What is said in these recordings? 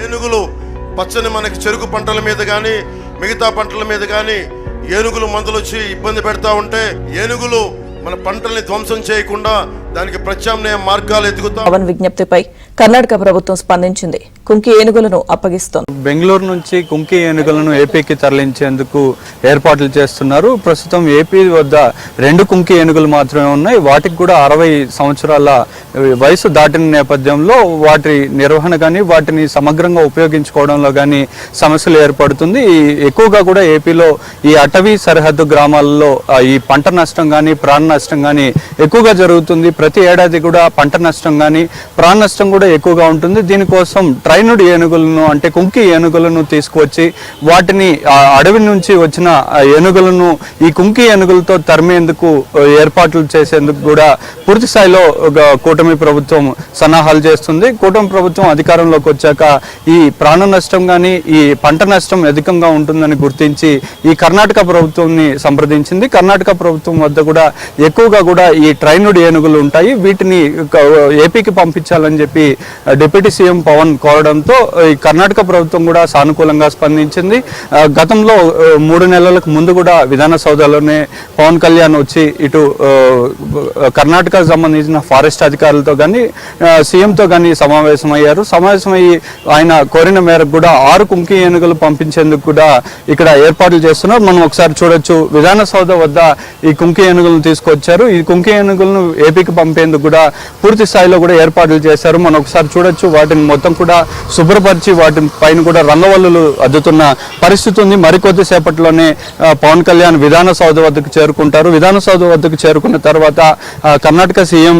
ఏనుగులు పచ్చని మనకి చెరుకు పంటల మీద కానీ మిగతా పంటల మీద కానీ ఏనుగులు మందులు వచ్చి ఇబ్బంది పెడతా ఉంటే ఏనుగులు మన పంటల్ని ధ్వంసం చేయకుండా దానికి ప్రత్యామ్నాయ మార్గాలు ఎదుగుతాం. పవన్ విజ్ఞప్తిపై కర్ణాటక ప్రభుత్వం స్పందించింది. కుంకి ఏనుగులను అప్పగిస్తోంది. బెంగళూరు నుంచి కుంకి ఏనుగులను ఏపీకి తరలించేందుకు ఏర్పాట్లు చేస్తున్నారు. ప్రస్తుతం ఏపీ వద్ద 2 కుంకి ఏనుగులు మాత్రమే ఉన్నాయి. వాటికి కూడా 60 సంవత్సరాల వయసు దాటిన నేపథ్యంలో వాటి నిర్వహణ కానీ వాటిని సమగ్రంగా ఉపయోగించుకోవడంలో కానీ సమస్యలు ఏర్పడుతుంది. ఎక్కువగా కూడా ఏపీలో ఈ అటవీ సరిహద్దు గ్రామాలలో ఈ పంట నష్టం కానీ ప్రాణ నష్టం కానీ ఎక్కువగా జరుగుతుంది. ప్రతి ఏడాది కూడా పంట నష్టం కానీ ప్రాణ నష్టం కూడా ఎక్కువగా ఉంటుంది. దీనికోసం ట్రైన్డ్ ఏనుగులను అంటే కుంకి ఏనుగులను తీసుకువచ్చి వాటిని అడవి నుంచి వచ్చిన ఏనుగులను ఈ కుంకి ఏనుగులతో తరిమేందుకు ఏర్పాట్లు చేసేందుకు కూడా పూర్తి స్థాయిలో కూటమి ప్రభుత్వం సన్నాహాలు చేస్తుంది. కూటమి ప్రభుత్వం అధికారంలోకి వచ్చాక ఈ ప్రాణ నష్టం కానీ ఈ పంట నష్టం అధికంగా ఉంటుందని గుర్తించి ఈ కర్ణాటక ప్రభుత్వాన్ని సంప్రదించింది. కర్ణాటక ప్రభుత్వం వద్ద కూడా ఎక్కువగా కూడా ఈ ట్రైన్డ్ ఏనుగులు ఉంటాయి. వీటిని ఏపీకి పంపించాలని చెప్పి డిప్యూటీ సీఎం పవన్ కోరడంతో ఈ కర్ణాటక ప్రభుత్వం కూడా సానుకూలంగా స్పందించింది. గతంలో 3 నెలలకు ముందు కూడా విధాన సౌధలోనే పవన్ కళ్యాణ్ వచ్చి ఇటు కర్ణాటకకు సంబంధించిన ఫారెస్ట్ అధికారులతో కానీ సీఎంతో కానీ సమావేశమయ్యి ఆయన కోరిన మేరకు కూడా 6 కుంకి ఏనుగులు పంపించేందుకు కూడా ఇక్కడ ఏర్పాట్లు చేస్తున్నారు. మనం ఒకసారి చూడొచ్చు, విధాన సౌధ వద్ద ఈ కుంకి ఏనుగులను తీసుకొచ్చారు. ఈ కుంకి ఏనుగులను ఏపీకి పంపేందుకు కూడా పూర్తి స్థాయిలో కూడా ఏర్పాట్లు చేశారు. మనం ఒకసారి చూడొచ్చు, వాటిని మొత్తం కూడా శుభ్రపరిచి వాటి పైన కూడా రంగవల్లులు అద్దుతున్న పరిస్థితి ఉంది. మరికొద్ది సేపట్లోనే పవన్ కళ్యాణ్ విధాన సౌధ వద్దకు చేరుకుంటారు. విధాన సౌధ వద్దకు చేరుకున్న తర్వాత కర్ణాటక సీఎం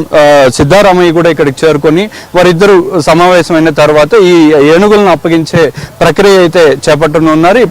సిద్ధారామయ్య కూడా ఇక్కడికి చేరుకొని వారిద్దరూ సమావేశమైన తర్వాత ఈ ఏనుగులను అప్పగించే ప్రక్రియ అయితే చేపట్టనున్నారు.